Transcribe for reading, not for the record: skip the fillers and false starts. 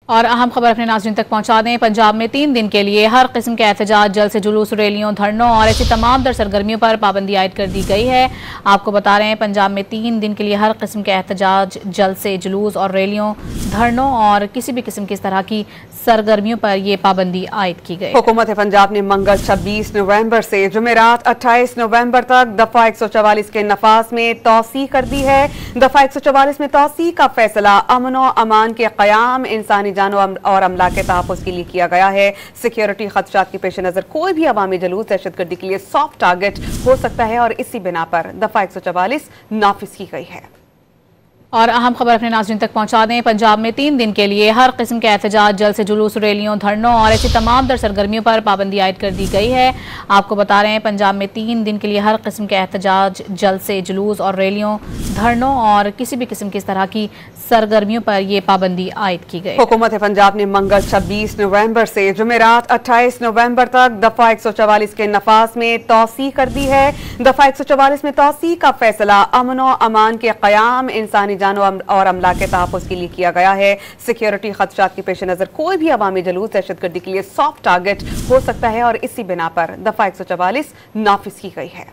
और अहम खबर अपने नाज़रीन तक पहुंचा दें। पंजाब में 3 दिन के लिए हर किस्म के एहतजाज, जलसे, जुलूस, रैलियों, धरनों और ऐसी तमाम दर सरगर्मियों पर पाबंदी आयद कर दी गई है। आपको बता रहे हैं, पंजाब में 3 दिन के लिए हर किस्म के एहतजाज, जलसे, जुलूस और रैलियों, धरनों और किसी भी किस्म की इस तरह की सरगर्मियों पर यह पाबंदी आयद की गई। हुकूमत पंजाब ने मंगल 26 नवंबर से जुमेरात 28 नवंबर तक दफा 144 के नफाज में तौसी कर दी है। दफा 144 में तौसी का फैसला अमन और अमान के क़याम, इंसानी जानों और अमला के तहफ़्फ़ुज़ के लिए किया गया है। सिक्योरिटी खदशात के पेश नज़र कोई भी अवामी जुलूस दहशतगर्दी के लिए सॉफ्ट टारगेट हो सकता है और इसी बिना पर दफा 144 नाफिज की गई है। और अहम खबर अपने नाज़रीन तक पहुंचा दें। पंजाब में 3 दिन के लिए हर किस्म के एहतजाज, जलसे, जुलूस, रैलियों, धरनों और ऐसी तमाम दर सरगर्मियों पर पाबंदी आयद कर दी गई है। आपको बता रहे हैं, पंजाब में 3 दिन के लिए हर किस्म के एहतजाज, जलसे, जुलूस और रैलियों, धरनों और किसी भी किस्म की इस तरह की सरगर्मियों पर यह पाबंदी आयद की गई। हुकूमत पंजाब ने मंगल 26 नवंबर से जुमेरात 28 नवंबर तक दफा 144 के नफाज में तौसी कर दी है। दफा 144 में तौसी का फैसला अमन और अमान के क़याम, इंसानी जानों और अमला के तहफ़्फ़ुज़ के लिए किया गया है। सिक्योरिटी खदशात के पेश नज़र कोई भी अवामी जुलूस दहशतगर्दी के लिए सॉफ्ट टारगेट हो सकता है और इसी बिना पर दफा 144 नाफिज की गई है।